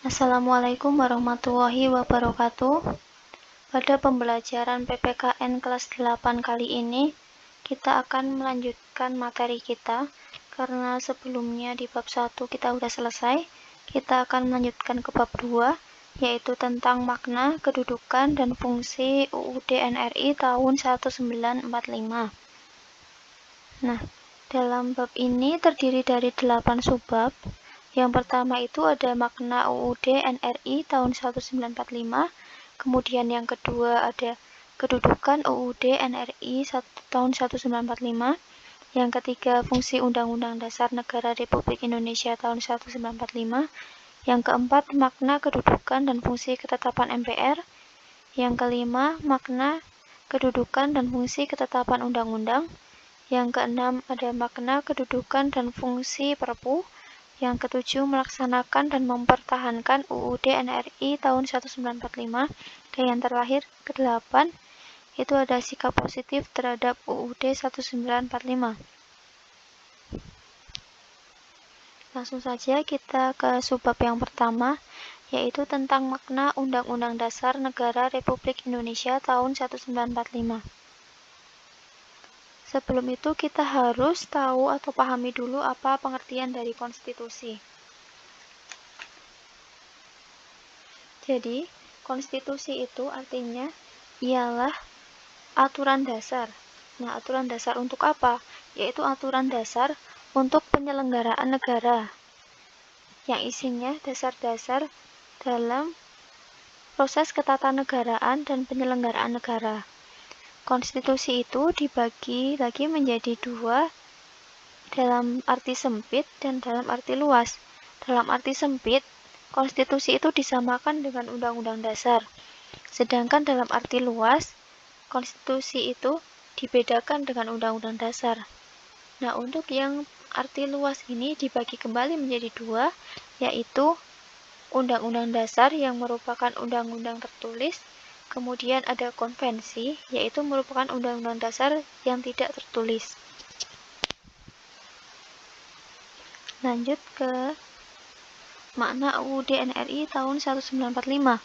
Assalamualaikum warahmatullahi wabarakatuh. Pada pembelajaran PPKN kelas 8 kali ini, kita akan melanjutkan materi kita. Karena sebelumnya di bab 1 kita sudah selesai, kita akan melanjutkan ke bab 2, yaitu tentang makna, kedudukan, dan fungsi UUD NRI tahun 1945. Nah, dalam bab ini terdiri dari 8 subbab. Yang pertama itu ada makna UUD NRI tahun 1945, kemudian yang kedua ada kedudukan UUD NRI tahun 1945, yang ketiga fungsi Undang-Undang Dasar Negara Republik Indonesia tahun 1945, yang keempat makna kedudukan dan fungsi ketetapan MPR, yang kelima makna kedudukan dan fungsi ketetapan undang-undang, yang keenam ada makna kedudukan dan fungsi Perpu, yang ketujuh melaksanakan dan mempertahankan UUD NRI tahun 1945, dan yang terakhir ke-8 itu ada sikap positif terhadap UUD 1945. Langsung saja kita ke subbab yang pertama, yaitu tentang makna Undang-Undang Dasar Negara Republik Indonesia tahun 1945. Sebelum itu kita harus tahu atau pahami dulu apa pengertian dari konstitusi. Jadi, konstitusi itu artinya ialah aturan dasar. Nah, aturan dasar untuk apa? Yaitu aturan dasar untuk penyelenggaraan negara, yang isinya dasar-dasar dalam proses ketatanegaraan dan penyelenggaraan negara. Konstitusi itu dibagi lagi menjadi dua, dalam arti sempit dan dalam arti luas. Dalam arti sempit, konstitusi itu disamakan dengan undang-undang dasar. Sedangkan dalam arti luas, konstitusi itu dibedakan dengan undang-undang dasar. Nah, untuk yang arti luas ini dibagi kembali menjadi dua, yaitu undang-undang dasar yang merupakan undang-undang tertulis, kemudian ada konvensi, yaitu merupakan undang-undang dasar yang tidak tertulis. Lanjut ke makna UUD NRI tahun 1945.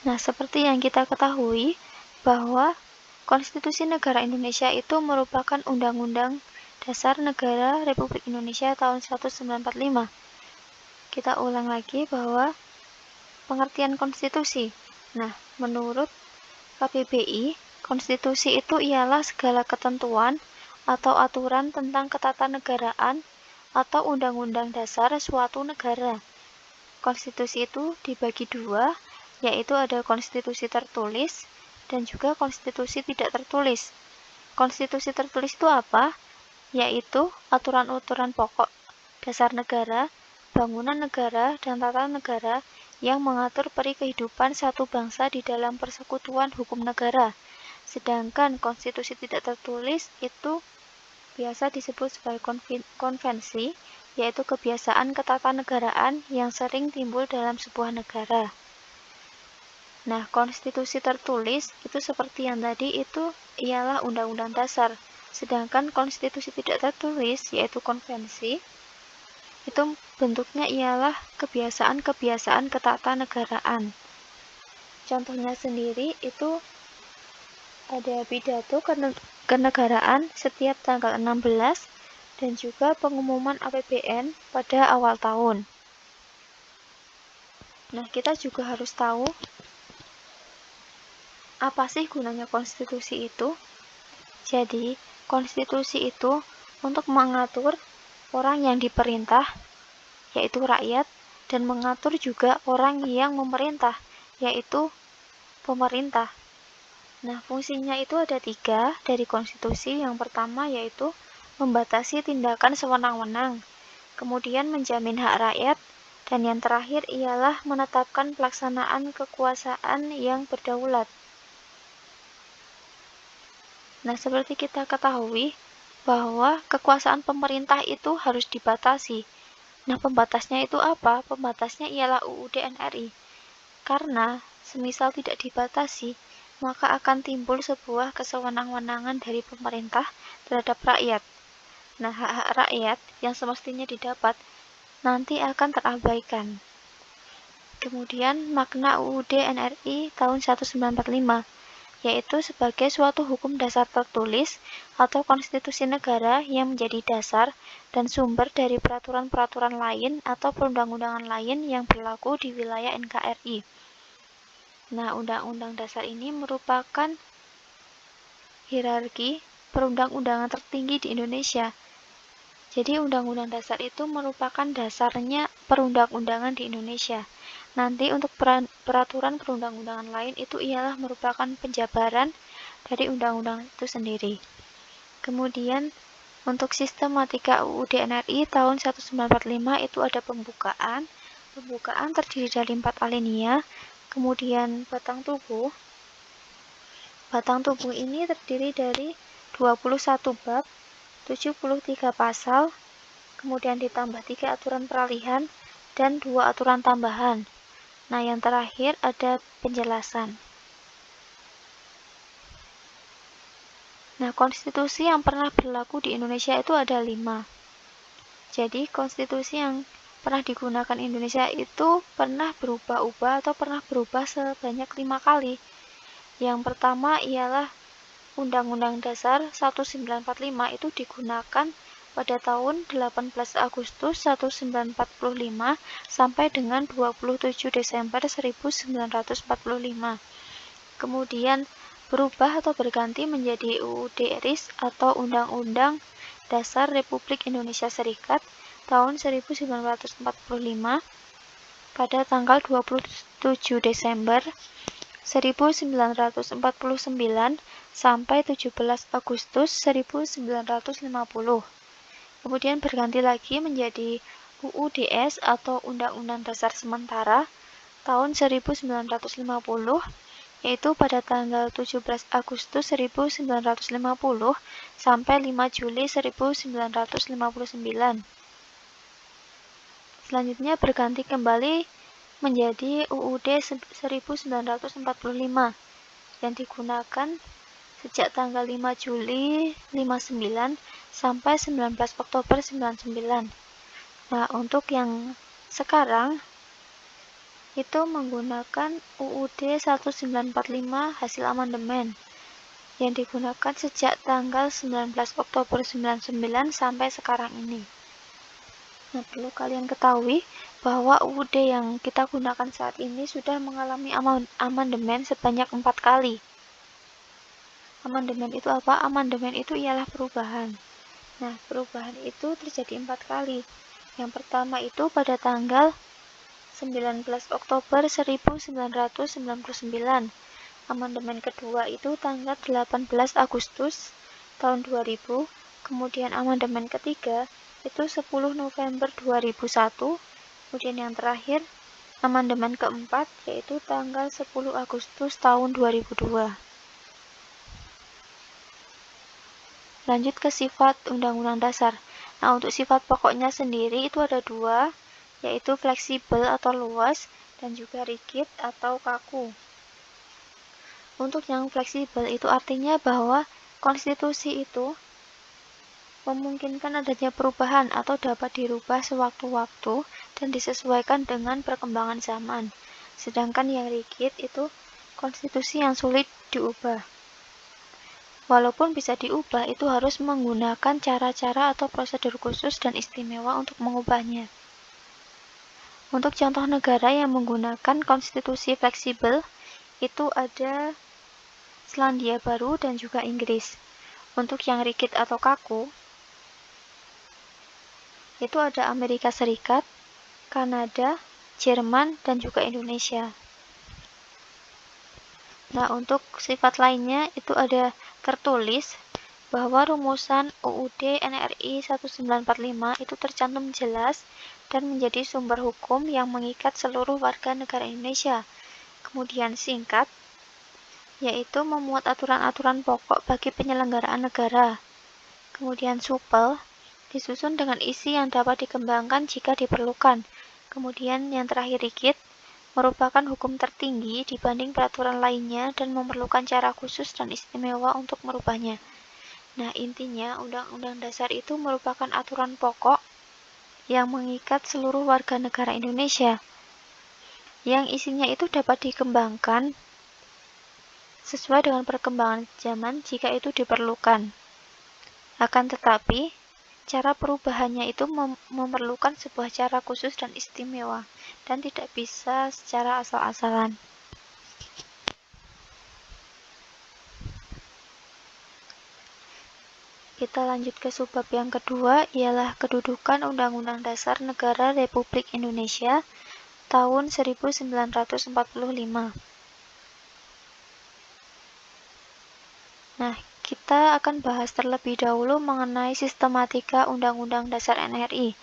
Nah, seperti yang kita ketahui bahwa Konstitusi Negara Indonesia itu merupakan Undang-Undang Dasar Negara Republik Indonesia tahun 1945. Kita ulang lagi bahwa pengertian konstitusi. Nah, menurut KBBI, konstitusi itu ialah segala ketentuan atau aturan tentang ketatanegaraan atau undang-undang dasar suatu negara. Konstitusi itu dibagi dua, yaitu ada konstitusi tertulis dan juga konstitusi tidak tertulis. Konstitusi tertulis itu apa? Yaitu aturan-aturan pokok dasar negara, bangunan negara, dan tata negara yang mengatur peri kehidupan satu bangsa di dalam persekutuan hukum negara. Sedangkan konstitusi tidak tertulis itu biasa disebut sebagai konvensi, yaitu kebiasaan ketatanegaraan yang sering timbul dalam sebuah negara. Nah, konstitusi tertulis itu seperti yang tadi itu ialah undang-undang dasar. Sedangkan konstitusi tidak tertulis, yaitu konvensi, itu bentuknya ialah kebiasaan-kebiasaan ketatanegaraan. Contohnya sendiri itu ada pidato kenegaraan setiap tanggal 16 dan juga pengumuman APBN pada awal tahun. Nah, kita juga harus tahu apa sih gunanya konstitusi itu. Jadi, konstitusi itu untuk mengatur orang yang diperintah, yaitu rakyat, dan mengatur juga orang yang memerintah, yaitu pemerintah. Nah, fungsinya itu ada 3 dari konstitusi. Yang pertama yaitu membatasi tindakan sewenang-wenang, kemudian menjamin hak rakyat, dan yang terakhir ialah menetapkan pelaksanaan kekuasaan yang berdaulat. Nah, seperti kita ketahui bahwa kekuasaan pemerintah itu harus dibatasi. Nah, pembatasnya itu apa? Pembatasnya ialah UUD NRI. Karena semisal tidak dibatasi, maka akan timbul sebuah kesewenang-wenangan dari pemerintah terhadap rakyat. Nah, hak-hak rakyat yang semestinya didapat nanti akan terabaikan. Kemudian makna UUD NRI tahun 1945, yaitu sebagai suatu hukum dasar tertulis atau konstitusi negara yang menjadi dasar dan sumber dari peraturan-peraturan lain atau perundang-undangan lain yang berlaku di wilayah NKRI. Nah, Undang-Undang Dasar ini merupakan hierarki perundang-undangan tertinggi di Indonesia. Jadi Undang-Undang Dasar itu merupakan dasarnya perundang-undangan di Indonesia. Nanti untuk peraturan perundang-undangan lain itu ialah merupakan penjabaran dari undang-undang itu sendiri. Kemudian untuk sistematika UUD NRI tahun 1945 itu ada pembukaan. Pembukaan terdiri dari 4 alinea, kemudian batang tubuh. Batang tubuh ini terdiri dari 21 bab, 73 pasal, kemudian ditambah 3 aturan peralihan dan 2 aturan tambahan. Nah, yang terakhir ada penjelasan. Nah, konstitusi yang pernah berlaku di Indonesia itu ada 5. Jadi, konstitusi yang pernah digunakan Indonesia itu pernah berubah-ubah atau pernah berubah sebanyak 5 kali. Yang pertama ialah Undang-Undang Dasar 1945 itu digunakan pada tahun 18 Agustus 1945 sampai dengan 27 Desember 1945. Kemudian berubah atau berganti menjadi UUD RIS atau Undang-Undang Dasar Republik Indonesia Serikat tahun 1945 pada tanggal 27 Desember 1949 sampai 17 Agustus 1950. Kemudian berganti lagi menjadi UUDS atau Undang-Undang Dasar Sementara tahun 1950, yaitu pada tanggal 17 Agustus 1950 sampai 5 Juli 1959. Selanjutnya berganti kembali menjadi UUD 1945 yang digunakan sejak tanggal 5 Juli 59 sampai 19 Oktober 99. Nah, untuk yang sekarang itu menggunakan UUD 1945 hasil amandemen yang digunakan sejak tanggal 19 Oktober 99 sampai sekarang ini. Nah, perlu kalian ketahui bahwa UUD yang kita gunakan saat ini sudah mengalami amandemen sebanyak 4 kali. Amandemen itu apa? Amandemen itu ialah perubahan. Nah, perubahan itu terjadi 4 kali. Yang pertama itu pada tanggal 19 Oktober 1999. Amandemen kedua itu tanggal 18 Agustus tahun 2000. Kemudian amandemen ketiga itu 10 November 2001. Kemudian yang terakhir amandemen keempat yaitu tanggal 10 Agustus tahun 2002. Lanjut ke sifat Undang-Undang Dasar. Nah, untuk sifat pokoknya sendiri itu ada 2, yaitu fleksibel atau luas dan juga rigid atau kaku. Untuk yang fleksibel itu artinya bahwa konstitusi itu memungkinkan adanya perubahan atau dapat dirubah sewaktu-waktu dan disesuaikan dengan perkembangan zaman. Sedangkan yang rigid itu konstitusi yang sulit diubah. Walaupun bisa diubah, itu harus menggunakan cara-cara atau prosedur khusus dan istimewa untuk mengubahnya. Untuk contoh negara yang menggunakan konstitusi fleksibel, itu ada Selandia Baru dan juga Inggris. Untuk yang rigid atau kaku, itu ada Amerika Serikat, Kanada, Jerman, dan juga Indonesia. Nah, untuk sifat lainnya itu ada tertulis bahwa rumusan UUD NRI 1945 itu tercantum jelas dan menjadi sumber hukum yang mengikat seluruh warga negara Indonesia. Kemudian singkat, yaitu memuat aturan-aturan pokok bagi penyelenggaraan negara. Kemudian supel, disusun dengan isi yang dapat dikembangkan jika diperlukan. Kemudian yang terakhir rigid, merupakan hukum tertinggi dibanding peraturan lainnya dan memerlukan cara khusus dan istimewa untuk merubahnya. Nah, intinya Undang-Undang Dasar itu merupakan aturan pokok yang mengikat seluruh warga negara Indonesia, yang isinya itu dapat dikembangkan sesuai dengan perkembangan zaman jika itu diperlukan. Akan tetapi, cara perubahannya itu memerlukan sebuah cara khusus dan istimewa, dan tidak bisa secara asal-asalan. Kita lanjut ke subbab yang kedua, ialah kedudukan Undang-Undang Dasar Negara Republik Indonesia tahun 1945. Nah, kita akan bahas terlebih dahulu mengenai sistematika Undang-Undang Dasar NRI.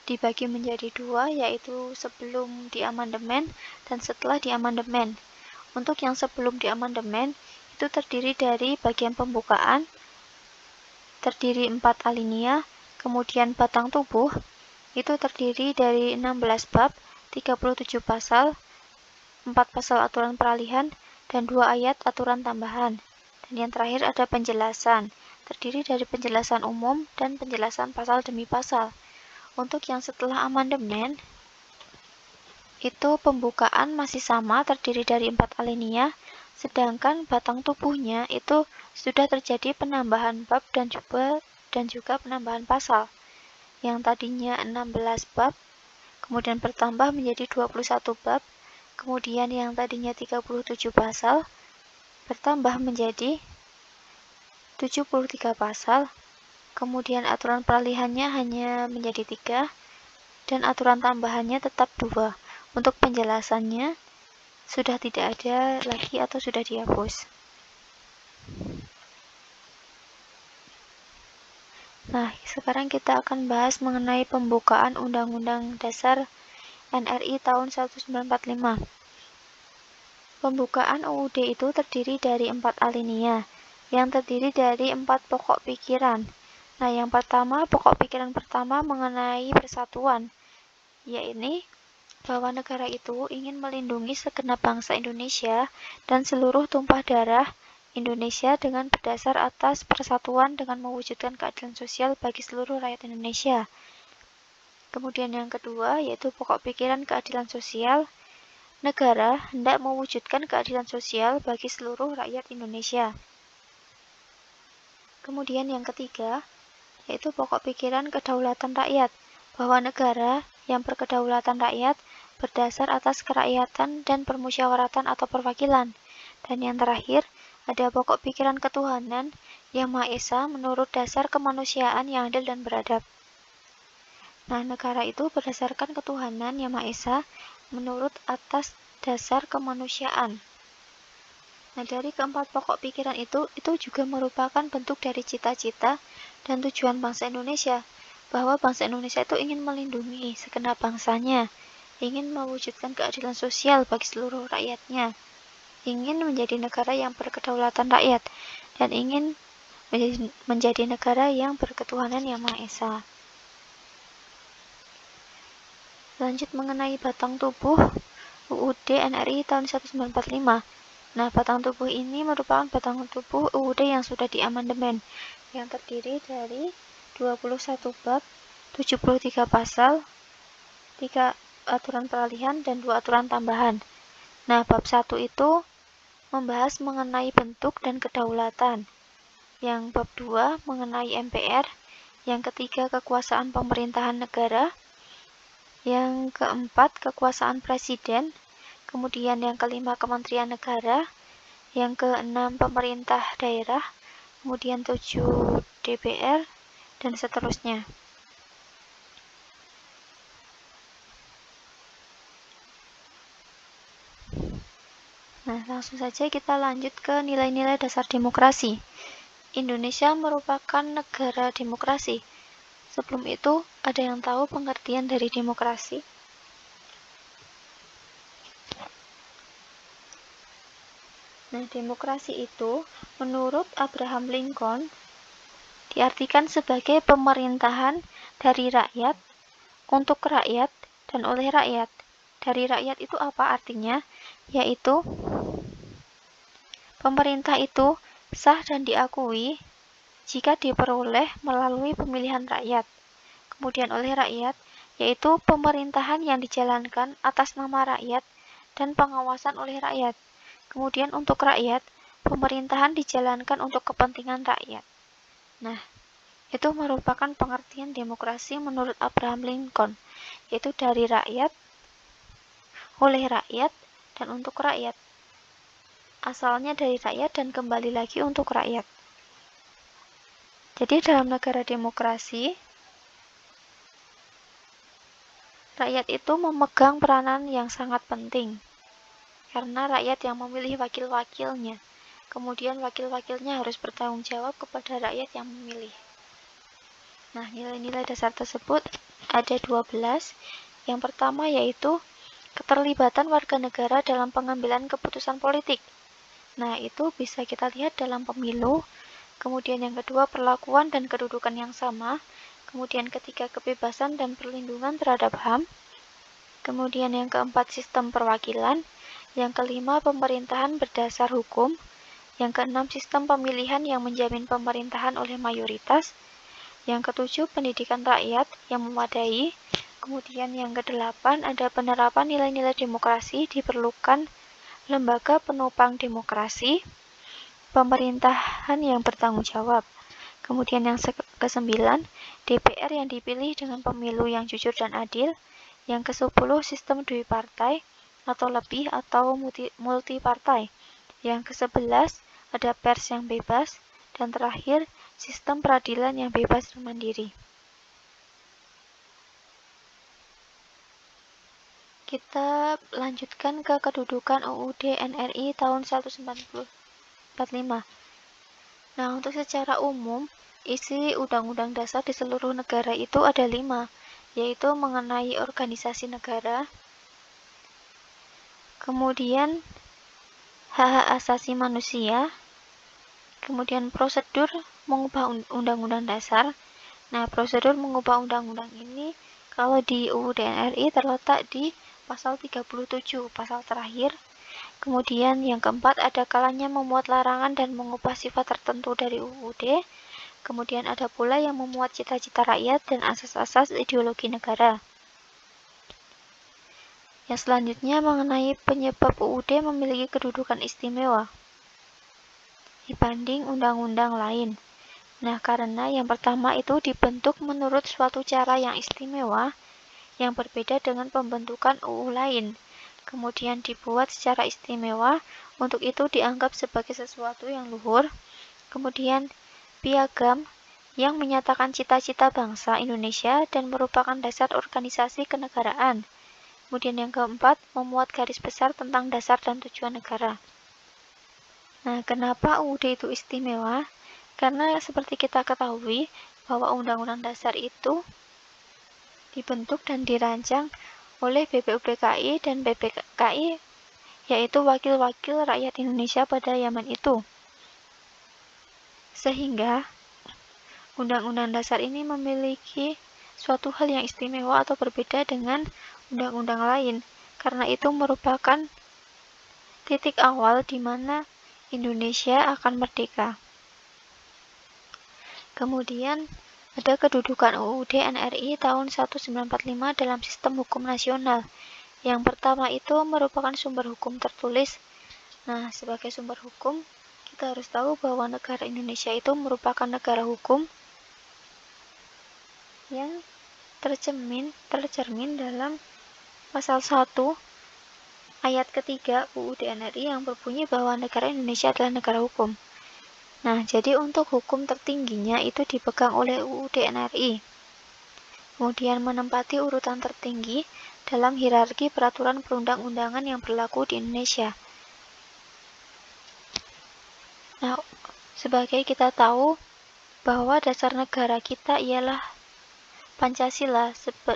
Dibagi menjadi dua, yaitu sebelum diamandemen dan setelah diamandemen. Untuk yang sebelum diamandemen, itu terdiri dari bagian pembukaan, terdiri 4 alinea, kemudian batang tubuh, itu terdiri dari 16 bab, 37 pasal, 4 pasal aturan peralihan, dan 2 ayat aturan tambahan. Dan yang terakhir ada penjelasan, terdiri dari penjelasan umum dan penjelasan pasal demi pasal. Untuk yang setelah amandemen, itu pembukaan masih sama, terdiri dari 4 alinea, sedangkan batang tubuhnya itu sudah terjadi penambahan bab dan juga penambahan pasal. Yang tadinya 16 bab, kemudian bertambah menjadi 21 bab, kemudian yang tadinya 37 pasal, bertambah menjadi 73 pasal, kemudian aturan peralihannya hanya menjadi 3, dan aturan tambahannya tetap 2. Untuk penjelasannya, sudah tidak ada lagi atau sudah dihapus. Nah, sekarang kita akan bahas mengenai pembukaan Undang-Undang Dasar NRI tahun 1945. Pembukaan UUD itu terdiri dari 4 alinea, yang terdiri dari 4 pokok pikiran. Nah, yang pertama, pokok pikiran pertama mengenai persatuan, yaitu bahwa negara itu ingin melindungi segenap bangsa Indonesia dan seluruh tumpah darah Indonesia dengan berdasar atas persatuan dengan mewujudkan keadilan sosial bagi seluruh rakyat Indonesia. Kemudian yang kedua, yaitu pokok pikiran keadilan sosial. Negara hendak mewujudkan keadilan sosial bagi seluruh rakyat Indonesia. Kemudian yang ketiga, yaitu pokok pikiran kedaulatan rakyat, bahwa negara yang berkedaulatan rakyat berdasar atas kerakyatan dan permusyawaratan atau perwakilan. Dan yang terakhir, ada pokok pikiran ketuhanan yang Maha Esa menurut dasar kemanusiaan yang adil dan beradab. Nah, negara itu berdasarkan ketuhanan yang Maha Esa menurut atas dasar kemanusiaan. Nah, dari keempat pokok pikiran itu juga merupakan bentuk dari cita-cita dan tujuan bangsa Indonesia, bahwa bangsa Indonesia itu ingin melindungi segenap bangsanya, ingin mewujudkan keadilan sosial bagi seluruh rakyatnya, ingin menjadi negara yang berkedaulatan rakyat, dan ingin menjadi negara yang berketuhanan yang Maha Esa. Lanjut mengenai batang tubuh UUD NRI tahun 1945. Nah, batang tubuh ini merupakan batang tubuh UUD yang sudah diamandemen, yang terdiri dari 21 bab, 73 pasal, 3 aturan peralihan, dan 2 aturan tambahan. Nah, bab 1 itu membahas mengenai bentuk dan kedaulatan. Yang bab 2 mengenai MPR, yang ketiga kekuasaan pemerintahan negara, yang keempat kekuasaan presiden, kemudian yang kelima kementerian negara, yang keenam pemerintah daerah, kemudian 7 DPR, dan seterusnya. Nah, langsung saja kita lanjut ke nilai-nilai dasar demokrasi. Indonesia merupakan negara demokrasi. Sebelum itu, ada yang tahu pengertian dari demokrasi? Nah, demokrasi itu, menurut Abraham Lincoln, diartikan sebagai pemerintahan dari rakyat, untuk rakyat, dan oleh rakyat. Dari rakyat itu apa artinya? Yaitu, pemerintah itu sah dan diakui jika diperoleh melalui pemilihan rakyat. kemudian oleh rakyat, yaitu pemerintahan yang dijalankan atas nama rakyat dan pengawasan oleh rakyat. Kemudian untuk rakyat, pemerintahan dijalankan untuk kepentingan rakyat. Nah, itu merupakan pengertian demokrasi menurut Abraham Lincoln, yaitu dari rakyat, oleh rakyat, dan untuk rakyat. Asalnya dari rakyat dan kembali lagi untuk rakyat. Jadi dalam negara demokrasi, rakyat itu memegang peranan yang sangat penting, karena rakyat yang memilih wakil-wakilnya. Kemudian wakil-wakilnya harus bertanggung jawab kepada rakyat yang memilih. Nah, nilai-nilai dasar tersebut ada 12. Yang pertama yaitu keterlibatan warga negara dalam pengambilan keputusan politik. Nah, itu bisa kita lihat dalam pemilu. Kemudian yang kedua, perlakuan dan kedudukan yang sama. Kemudian ketiga, kebebasan dan perlindungan terhadap HAM. Kemudian yang keempat, sistem perwakilan. Yang kelima, pemerintahan berdasar hukum. Yang keenam, sistem pemilihan yang menjamin pemerintahan oleh mayoritas. Yang ketujuh, pendidikan rakyat yang memadai. Kemudian yang kedelapan, ada penerapan nilai-nilai demokrasi, diperlukan lembaga penopang demokrasi, pemerintahan yang bertanggung jawab. Kemudian yang kesembilan, DPR yang dipilih dengan pemilu yang jujur dan adil. Yang ke-10, sistem dwipartai atau lebih atau multipartai. Yang ke-11, ada pers yang bebas. Dan terakhir, sistem peradilan yang bebas dan mandiri. Kita lanjutkan ke kedudukan UUD NRI tahun 1945. Nah, untuk secara umum, isi Undang-Undang Dasar di seluruh negara itu ada 5, yaitu mengenai organisasi negara, kemudian hak-hak asasi manusia, kemudian prosedur mengubah Undang-Undang Dasar. Nah, prosedur mengubah undang-undang ini kalau di UUD NRI terletak di pasal 37, pasal terakhir. Kemudian yang keempat, ada kalanya memuat larangan dan mengubah sifat tertentu dari UUD. Kemudian ada pula yang memuat cita-cita rakyat dan asas-asas ideologi negara. Yang selanjutnya mengenai penyebab UUD memiliki kedudukan istimewa dibanding undang-undang lain. Nah, karena yang pertama itu dibentuk menurut suatu cara yang istimewa, yang berbeda dengan pembentukan UU lain. Kemudian dibuat secara istimewa, untuk itu dianggap sebagai sesuatu yang luhur. Kemudian piagam yang menyatakan cita-cita bangsa Indonesia dan merupakan dasar organisasi kenegaraan. Kemudian yang keempat, memuat garis besar tentang dasar dan tujuan negara. Nah, kenapa UUD itu istimewa? Karena seperti kita ketahui bahwa Undang-Undang Dasar itu dibentuk dan dirancang oleh BPUPKI dan BPKI, yaitu wakil-wakil rakyat Indonesia pada zaman itu. Sehingga Undang-Undang Dasar ini memiliki suatu hal yang istimewa atau berbeda dengan undang-undang lain, karena itu merupakan titik awal di mana Indonesia akan merdeka. Kemudian ada kedudukan UUD NRI tahun 1945 dalam sistem hukum nasional. Yang pertama itu merupakan sumber hukum tertulis. Nah, sebagai sumber hukum, kita harus tahu bahwa negara Indonesia itu merupakan negara hukum yang tercermin dalam pasal 1 ayat ketiga UUD NRI yang berbunyi bahwa negara Indonesia adalah negara hukum. Nah, jadi untuk hukum tertingginya itu dipegang oleh UUD NRI. Kemudian menempati urutan tertinggi dalam hierarki peraturan perundang-undangan yang berlaku di Indonesia. Nah, sebagai kita tahu bahwa dasar negara kita ialah Pancasila,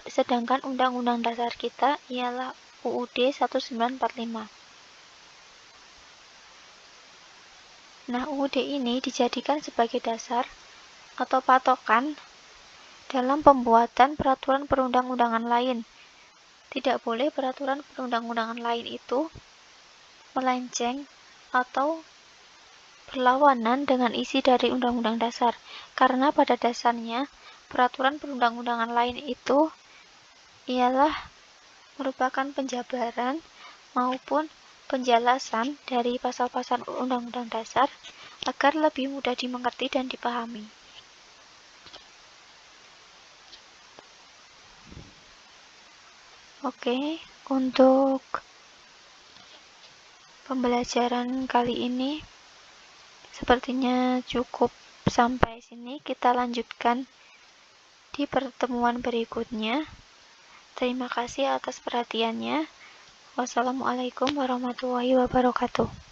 sedangkan Undang-Undang Dasar kita ialah UUD 1945. Nah, UUD ini dijadikan sebagai dasar atau patokan dalam pembuatan peraturan perundang-undangan lain. Tidak boleh peraturan perundang-undangan lain itu melenceng atau berlawanan dengan isi dari Undang-Undang Dasar, karena pada dasarnya peraturan perundang-undangan lain itu ialah merupakan penjabaran maupun penjelasan dari pasal-pasal Undang-Undang Dasar agar lebih mudah dimengerti dan dipahami. Oke, untuk pembelajaran kali ini sepertinya cukup sampai sini. Kita lanjutkan di pertemuan berikutnya. Terima kasih atas perhatiannya. Wassalamualaikum warahmatullahi wabarakatuh.